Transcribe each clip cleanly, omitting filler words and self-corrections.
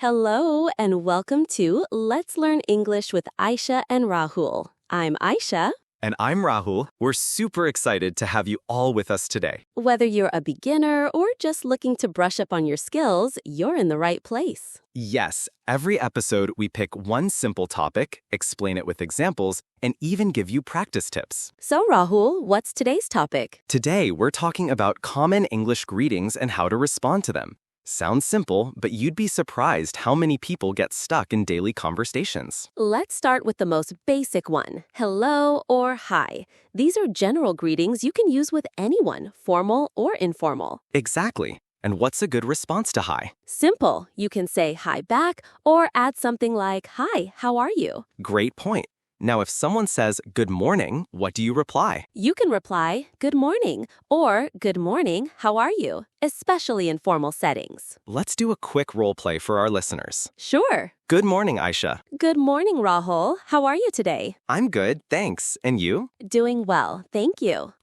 Hello and welcome to Let's Learn English with Aisha and Rahul. I'm Aisha. And I'm Rahul. We're super excited to have you all with us today. Whether you're a beginner or just looking to brush up on your skills, you're in the right place. Yes, every episode we pick one simple topic, explain it with examples, and even give you practice tips. So Rahul, what's today's topic? Today, we're talking about common English greetings and how to respond to them. Sounds simple, but you'd be surprised how many people get stuck in daily conversations. Let's start with the most basic one, hello or hi. These are general greetings you can use with anyone, formal or informal. Exactly. And what's a good response to hi? Simple. You can say hi back or add something like, hi, how are you? Great point. Now, if someone says good morning, what do you reply? You can reply, good morning, or good morning, how are you? Especially in formal settings. Let's do a quick role play for our listeners. Sure. Good morning, Aisha. Good morning, Rahul. How are you today? I'm good, thanks. And you? Doing well, thank you.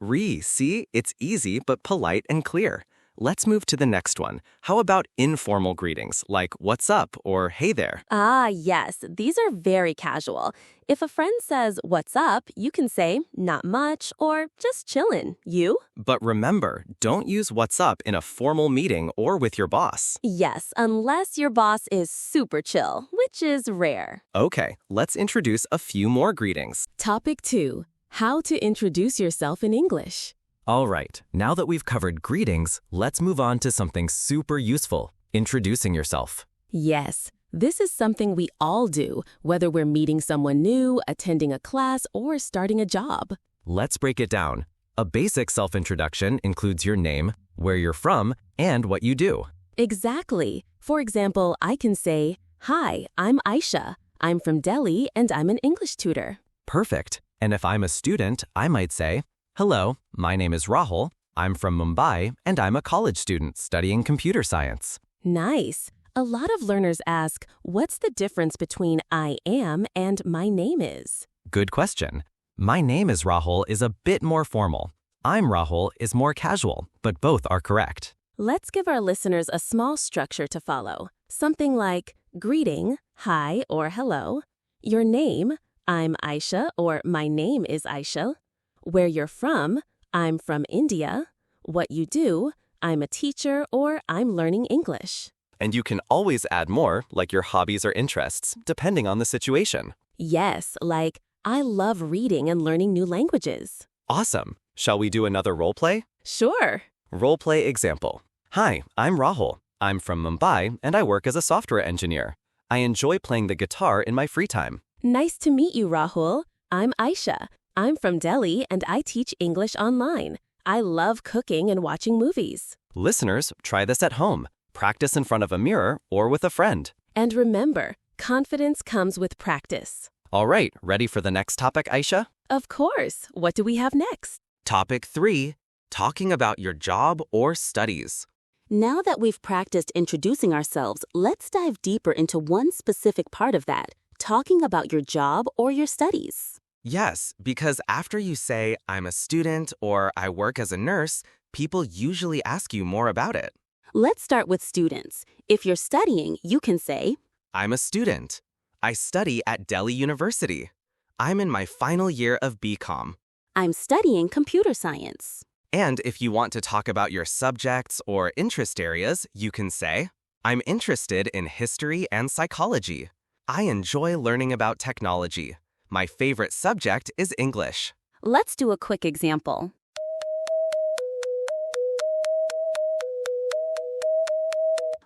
See, it's easy but polite and clear. Let's move to the next one. How about informal greetings, like what's up or hey there? Ah, yes, these are very casual. If a friend says, what's up, you can say, not much, or just chillin'. You? But remember, don't use what's up in a formal meeting or with your boss. Yes, unless your boss is super chill, which is rare. Okay, let's introduce a few more greetings. Topic 2. How to introduce yourself in English. All right, now that we've covered greetings, let's move on to something super useful, introducing yourself. Yes, this is something we all do, whether we're meeting someone new, attending a class, or starting a job. Let's break it down. A basic self-introduction includes your name, where you're from, and what you do. Exactly. For example, I can say, hi, I'm Aisha. I'm from Delhi, and I'm an English tutor. Perfect. And if I'm a student, I might say, hello, my name is Rahul. I'm from Mumbai, and I'm a college student studying computer science. Nice. A lot of learners ask, what's the difference between I am and my name is? Good question. My name is Rahul is a bit more formal. I'm Rahul is more casual, but both are correct. Let's give our listeners a small structure to follow. Something like greeting, hi or hello. Your name, I'm Aisha or my name is Aisha. Where you're from, I'm from India. What you do, I'm a teacher or I'm learning English. And you can always add more, like your hobbies or interests, depending on the situation. Yes, like I love reading and learning new languages. Awesome. Shall we do another role play? Sure. Role play example. Hi, I'm Rahul. I'm from Mumbai and I work as a software engineer. I enjoy playing the guitar in my free time. Nice to meet you, Rahul. I'm Aisha. I'm from Delhi and I teach English online. I love cooking and watching movies. Listeners, try this at home. Practice in front of a mirror or with a friend. And remember, confidence comes with practice. All right, ready for the next topic, Aisha? Of course. What do we have next? Topic 3, talking about your job or studies. Now that we've practiced introducing ourselves, let's dive deeper into one specific part of that, talking about your job or your studies. Yes, because after you say, I'm a student or I work as a nurse, people usually ask you more about it. Let's start with students. If you're studying, you can say, I'm a student. I study at Delhi University. I'm in my final year of BCom. I'm studying computer science. And if you want to talk about your subjects or interest areas, you can say, I'm interested in history and psychology. I enjoy learning about technology. My favorite subject is English. Let's do a quick example.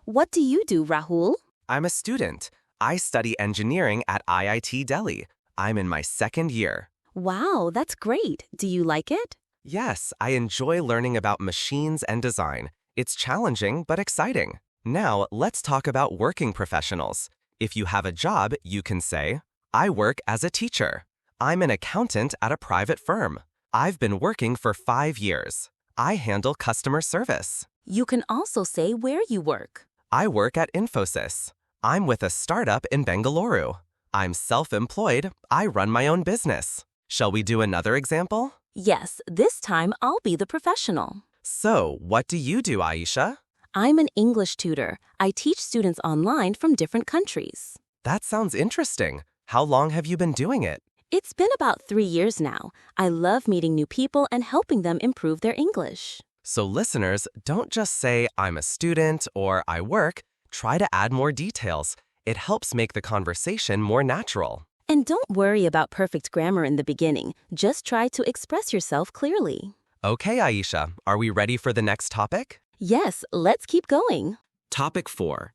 What do you do, Rahul? I'm a student. I study engineering at IIT Delhi. I'm in my second year. Wow, that's great. Do you like it? Yes, I enjoy learning about machines and design. It's challenging but exciting. Now, let's talk about working professionals. If you have a job, you can say, I work as a teacher. I'm an accountant at a private firm. I've been working for 5 years. I handle customer service. You can also say where you work. I work at Infosys. I'm with a startup in Bengaluru. I'm self-employed. I run my own business. Shall we do another example? Yes, this time I'll be the professional. So, what do you do, Aisha? I'm an English tutor. I teach students online from different countries. That sounds interesting. How long have you been doing it? It's been about 3 years now. I love meeting new people and helping them improve their English. So listeners, don't just say, I'm a student or I work. Try to add more details. It helps make the conversation more natural. And don't worry about perfect grammar in the beginning. Just try to express yourself clearly. Okay, Aisha, are we ready for the next topic? Yes, let's keep going. Topic 4.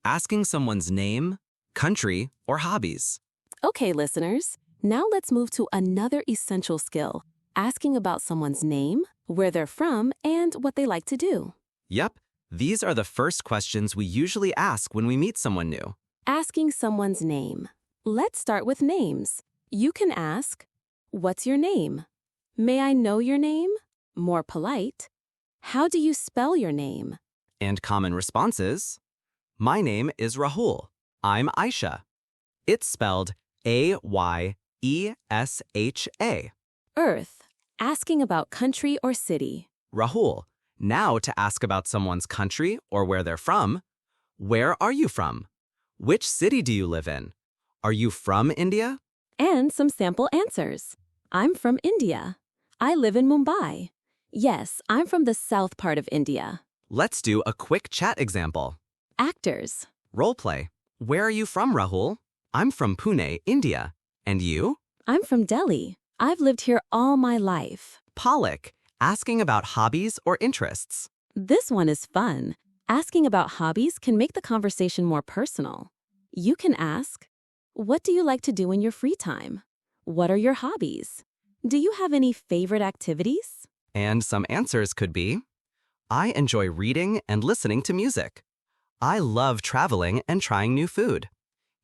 Asking someone's name, country, or hobbies. Okay, listeners, now let's move to another essential skill, asking about someone's name, where they're from, and what they like to do. Yep, these are the first questions we usually ask when we meet someone new. Asking someone's name. Let's start with names. You can ask, what's your name? May I know your name? More polite. How do you spell your name? And common responses. My name is Rahul. I'm Aisha. It's spelled Aysha. Earth. Asking about country or city. Rahul. Now to ask about someone's country or where they're from. Where are you from? Which city do you live in? Are you from India? And some sample answers. I'm from India. I live in Mumbai. Yes, I'm from the south part of India. Let's do a quick chat example. Actors. Role play. Where are you from, Rahul? I'm from Pune, India. And you? I'm from Delhi. I've lived here all my life. Pollock. Asking about hobbies or interests. This one is fun. Asking about hobbies can make the conversation more personal. You can ask, what do you like to do in your free time? What are your hobbies? Do you have any favorite activities? And some answers could be, I enjoy reading and listening to music. I love traveling and trying new food.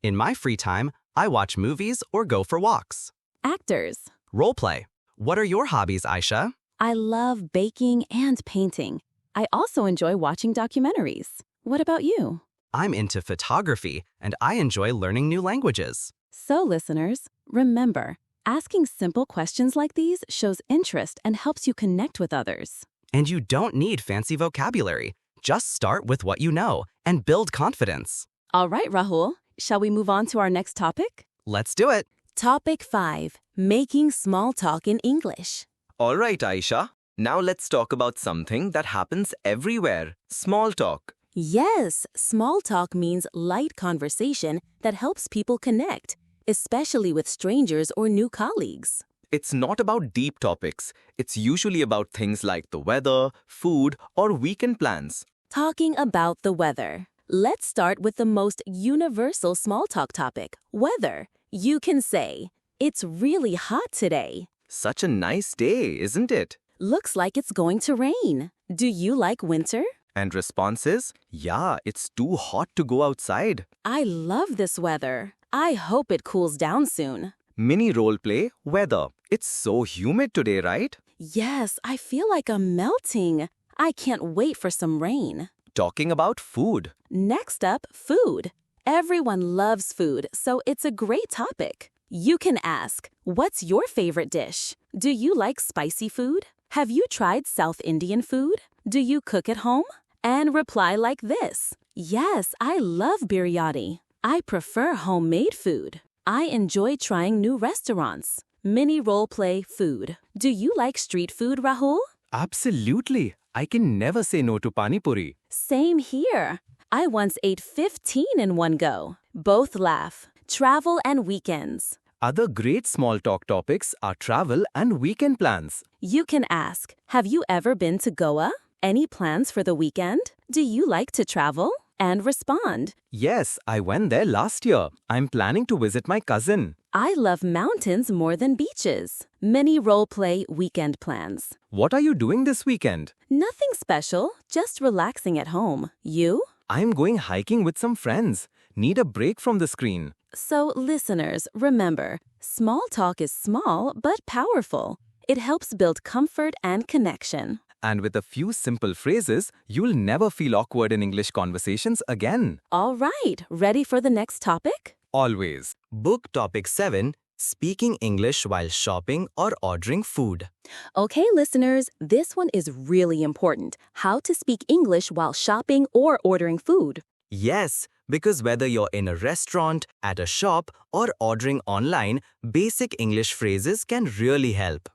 In my free time, I watch movies or go for walks. Actors. Role play. What are your hobbies, Aisha? I love baking and painting. I also enjoy watching documentaries. What about you? I'm into photography and I enjoy learning new languages. So, listeners, remember, asking simple questions like these shows interest and helps you connect with others. And you don't need fancy vocabulary. Just start with what you know and build confidence. All right, Rahul, shall we move on to our next topic? Let's do it. Topic 5. Making small talk in English. All right, Aisha. Now let's talk about something that happens everywhere. Small talk. Yes, small talk means light conversation that helps people connect, especially with strangers or new colleagues. It's not about deep topics. It's usually about things like the weather, food, or weekend plans. Talking about the weather. Let's start with the most universal small talk topic, weather. You can say, it's really hot today. Such a nice day, isn't it? Looks like it's going to rain. Do you like winter? And response is, yeah, it's too hot to go outside. I love this weather. I hope it cools down soon. Mini role play, weather. It's so humid today, right? Yes, I feel like I'm melting. I can't wait for some rain. Talking about food. Next up, food. Everyone loves food, so it's a great topic. You can ask, what's your favorite dish? Do you like spicy food? Have you tried South Indian food? Do you cook at home? And reply like this. Yes, I love biryani. I prefer homemade food. I enjoy trying new restaurants. Mini role play food. Do you like street food, Rahul? Absolutely. I can never say no to pani puri. Same here. I once ate 15 in one go. Both laugh. Travel and weekends. Other great small talk topics are travel and weekend plans. You can ask, have you ever been to Goa? Any plans for the weekend? Do you like to travel? And respond. Yes, I went there last year. I'm planning to visit my cousin. I love mountains more than beaches. Mini role play weekend plans. What are you doing this weekend? Nothing special, just relaxing at home. You? I'm going hiking with some friends. Need a break from the screen. So, listeners, remember, small talk is small but powerful. It helps build comfort and connection. And with a few simple phrases, you'll never feel awkward in English conversations again. All right, ready for the next topic? Always. Book topic 7, Speaking English while shopping or ordering food. Okay, listeners, this one is really important. How to speak English while shopping or ordering food. Yes, because whether you're in a restaurant, at a shop, or ordering online, basic English phrases can really help.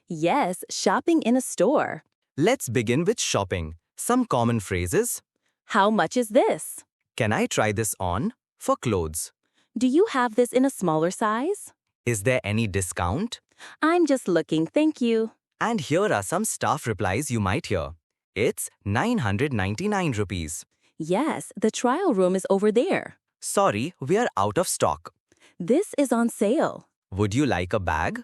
Yes, shopping in a store. Let's begin with shopping. Some common phrases. How much is this? Can I try this on? For clothes. Do you have this in a smaller size? Is there any discount? I'm just looking, thank you. And here are some staff replies you might hear. It's 999 rupees. Yes, the trial room is over there. Sorry, we are out of stock. This is on sale. Would you like a bag?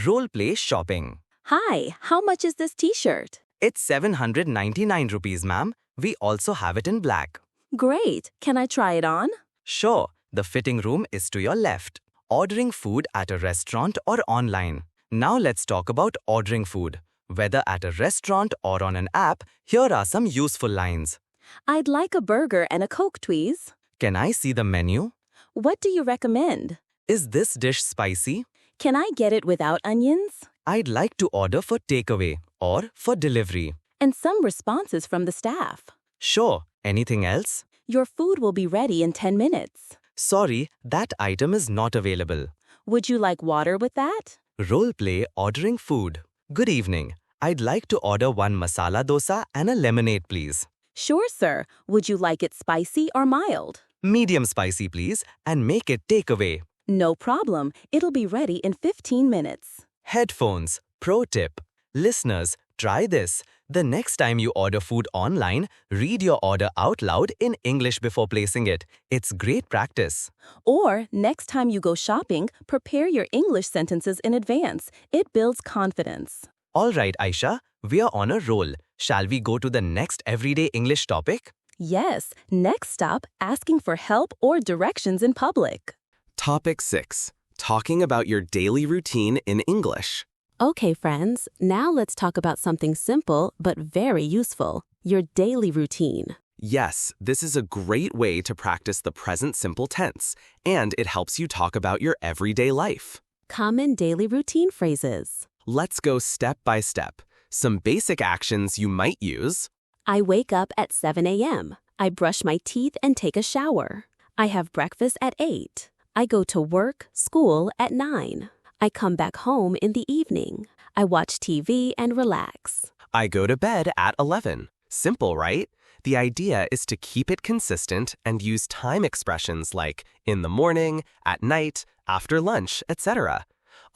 Role play shopping. Hi, how much is this t-shirt? It's 799 rupees, ma'am. We also have it in black. Great, can I try it on? Sure, the fitting room is to your left. Ordering food at a restaurant or online. Now let's talk about ordering food. Whether at a restaurant or on an app, here are some useful lines. I'd like a burger and a Coke, please. Can I see the menu? What do you recommend? Is this dish spicy? Can I get it without onions? I'd like to order for takeaway or for delivery. And some responses from the staff. Sure, anything else? Your food will be ready in 10 minutes. Sorry, that item is not available. Would you like water with that? Role play ordering food. Good evening. I'd like to order one masala dosa and a lemonade, please. Sure, sir. Would you like it spicy or mild? Medium spicy, please, and make it takeaway. No problem. It'll be ready in 15 minutes. Headphones. Pro tip. Listeners, try this. The next time you order food online, read your order out loud in English before placing it. It's great practice. Or, next time you go shopping, prepare your English sentences in advance. It builds confidence. All right, Aisha, we are on a roll. Shall we go to the next everyday English topic? Yes, next stop, asking for help or directions in public. Topic 6. Talking about your daily routine in English. Okay, friends, now let's talk about something simple but very useful, your daily routine. Yes, this is a great way to practice the present simple tense, and it helps you talk about your everyday life. Common daily routine phrases. Let's go step by step. Some basic actions you might use. I wake up at 7 a.m. I brush my teeth and take a shower. I have breakfast at 8. I go to work, school at 9. I come back home in the evening. I watch TV and relax. I go to bed at 11. Simple, right? The idea is to keep it consistent and use time expressions like in the morning, at night, after lunch, etc.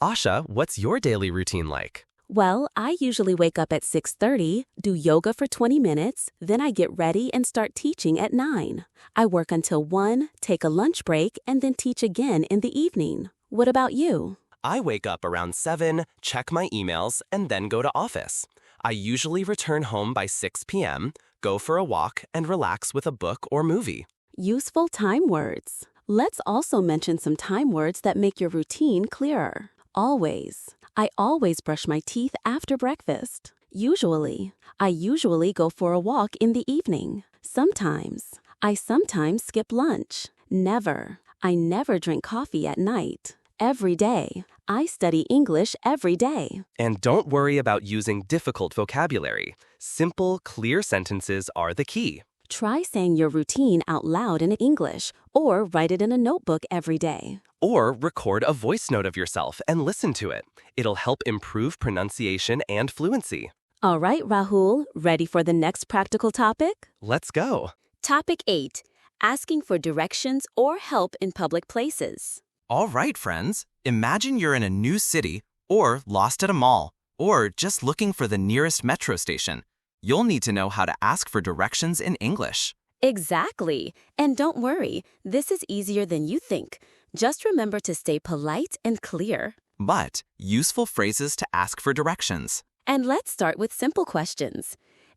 Asha, what's your daily routine like? Well, I usually wake up at 6:30, do yoga for 20 minutes, then I get ready and start teaching at 9. I work until 1, take a lunch break, and then teach again in the evening. What about you? I wake up around 7, check my emails, and then go to office. I usually return home by 6 p.m., go for a walk, and relax with a book or movie. Useful time words. Let's also mention some time words that make your routine clearer. Always. I always brush my teeth after breakfast. Usually. I usually go for a walk in the evening. Sometimes. I sometimes skip lunch. Never. I never drink coffee at night. Every day. I study English every day. And don't worry about using difficult vocabulary. Simple, clear sentences are the key. Try saying your routine out loud in English or write it in a notebook every day. Or record a voice note of yourself and listen to it. It'll help improve pronunciation and fluency. All right, Rahul, ready for the next practical topic? Let's go. Topic 8. Asking for directions or help in public places. All right, friends. Imagine you're in a new city, or lost at a mall, or just looking for the nearest metro station. You'll need to know how to ask for directions in English. Exactly. And don't worry, this is easier than you think. Just remember to stay polite and clear. But useful phrases to ask for directions. And let's start with simple questions.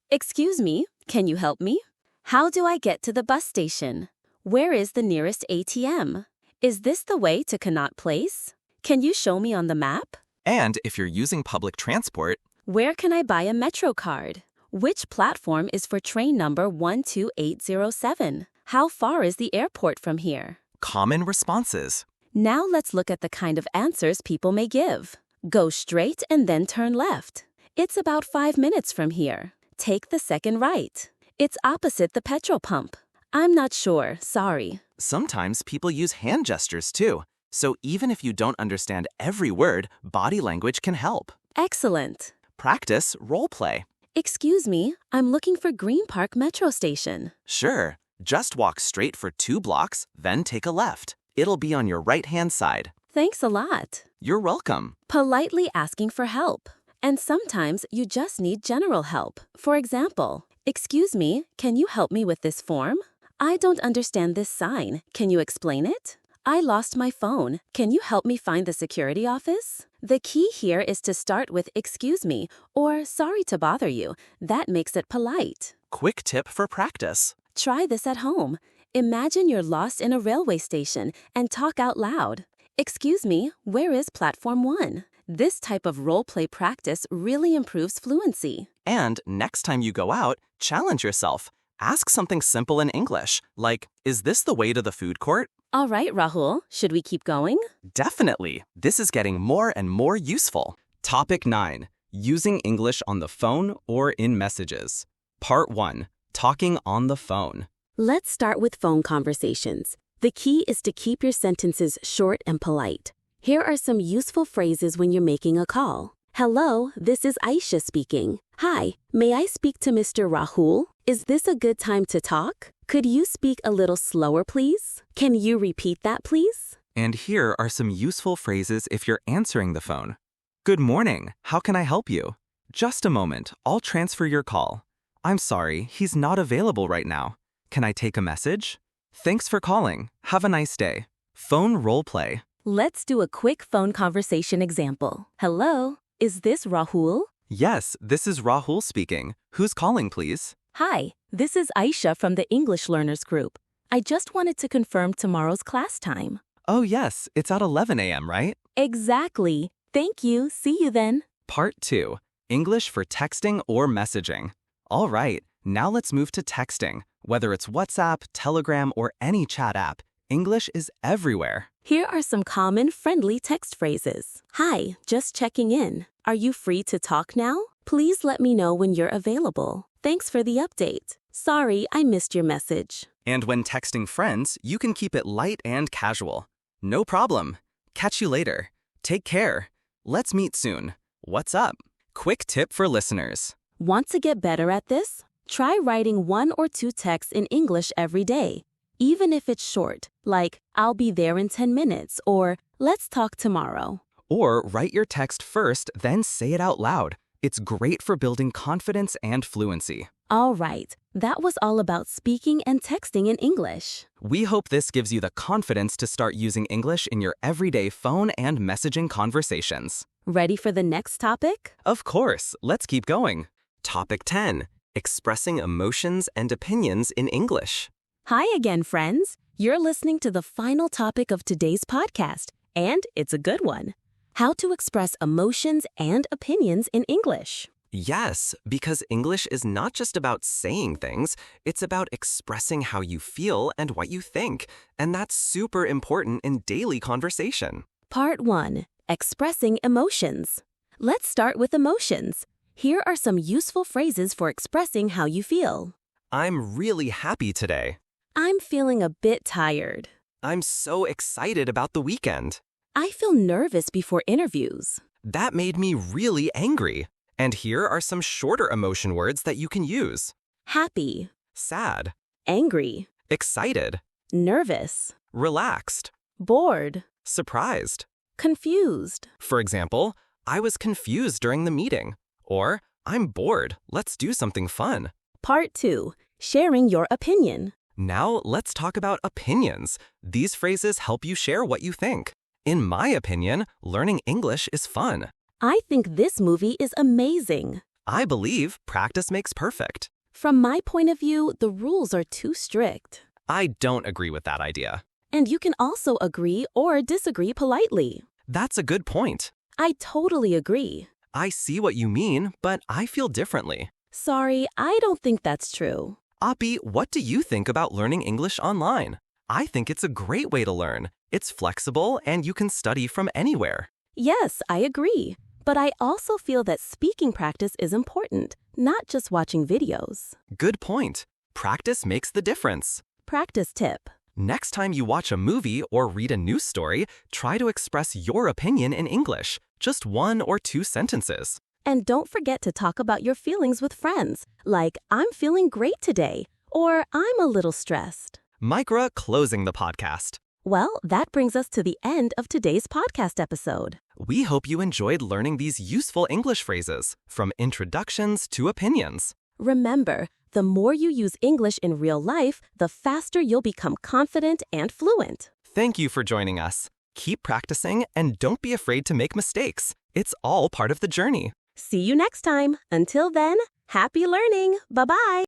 Excuse me, can you help me? How do I get to the bus station? Where is the nearest ATM? Is this the way to Connaught Place? Can you show me on the map? And if you're using public transport, where can I buy a Metro card? Which platform is for train number 12807? How far is the airport from here? common responses. Now let's look at the kind of answers people may give. Go straight and then turn left. It's about 5 minutes from here. Take the second right. It's opposite the petrol pump. I'm not sure, sorry. Sometimes people use hand gestures too. So even if you don't understand every word, body language can help. Excellent. Practice role play. Excuse me, I'm looking for Green Park Metro Station. Sure, just walk straight for 2 blocks, then take a left. It'll be on your right-hand side. Thanks a lot. You're welcome. Politely asking for help. And sometimes you just need general help. For example, excuse me, can you help me with this form? I don't understand this sign. Can you explain it? I lost my phone. Can you help me find the security office? The key here is to start with excuse me or sorry to bother you. That makes it polite. Quick tip for practice. Try this at home. Imagine you're lost in a railway station and talk out loud. Excuse me, where is platform 1? This type of role-play practice really improves fluency. And next time you go out, challenge yourself. Ask something simple in English, like, is this the way to the food court? All right, Rahul, should we keep going? Definitely. This is getting more and more useful. Topic 9. Using English on the phone or in messages. Part 1. Talking on the phone. Let's start with phone conversations. The key is to keep your sentences short and polite. Here are some useful phrases when you're making a call. Hello, this is Aisha speaking. Hi, may I speak to Mr. Rahul? Is this a good time to talk? Could you speak a little slower, please? Can you repeat that, please? And here are some useful phrases if you're answering the phone. Good morning. How can I help you? Just a moment. I'll transfer your call. I'm sorry, he's not available right now. Can I take a message? Thanks for calling. Have a nice day. Phone role play. Let's do a quick phone conversation example. Hello, is this Rahul? Yes, this is Rahul speaking. Who's calling, please? Hi, this is Aisha from the English Learners Group. I just wanted to confirm tomorrow's class time. Oh, yes, it's at 11 a.m., right? Exactly. Thank you. See you then. Part 2. English for texting or messaging. All right, now let's move to texting. Whether it's WhatsApp, Telegram, or any chat app, English is everywhere. Here are some common friendly text phrases. Hi, just checking in. Are you free to talk now? Please let me know when you're available. Thanks for the update. Sorry, I missed your message. And when texting friends, you can keep it light and casual. No problem. Catch you later. Take care. Let's meet soon. What's up? Quick tip for listeners. Want to get better at this? Try writing 1 or 2 texts in English every day. Even if it's short, like, I'll be there in 10 minutes, or let's talk tomorrow. Or write your text first, then say it out loud. It's great for building confidence and fluency. All right, that was all about speaking and texting in English. We hope this gives you the confidence to start using English in your everyday phone and messaging conversations. Ready for the next topic? Of course, let's keep going. Topic 10. Expressing emotions and opinions in English. Hi again, friends. You're listening to the final topic of today's podcast, and it's a good one. How to express emotions and opinions in English. Yes, because English is not just about saying things, it's about expressing how you feel and what you think, and that's super important in daily conversation. Part 1. Expressing emotions. Let's start with emotions. Here are some useful phrases for expressing how you feel. I'm really happy today. I'm feeling a bit tired. I'm so excited about the weekend. I feel nervous before interviews. That made me really angry. And here are some shorter emotion words that you can use. Happy, Sad, angry, excited, nervous, relaxed, bored, surprised. confused. For example, I was confused during the meeting. Or, I'm bored. Let's do something fun. Part 2. Sharing your opinion. Now, let's talk about opinions. These phrases help you share what you think. In my opinion, learning English is fun. I think this movie is amazing. I believe practice makes perfect. From my point of view, the rules are too strict. I don't agree with that idea. And you can also agree or disagree politely. That's a good point. I totally agree. I see what you mean, but I feel differently. Sorry, I don't think that's true. Api, what do you think about learning English online? I think it's a great way to learn. It's flexible and you can study from anywhere. Yes, I agree. But I also feel that speaking practice is important, not just watching videos. Good point. Practice makes the difference. Practice tip. Next time you watch a movie or read a news story, try to express your opinion in English, just 1 or 2 sentences. And don't forget to talk about your feelings with friends, like, I'm feeling great today, or I'm a little stressed. Micra closing the podcast. Well, that brings us to the end of today's podcast episode. We hope you enjoyed learning these useful English phrases, from introductions to opinions. Remember, the more you use English in real life, the faster you'll become confident and fluent. Thank you for joining us. Keep practicing and don't be afraid to make mistakes. It's all part of the journey. See you next time. Until then, happy learning. Bye-bye.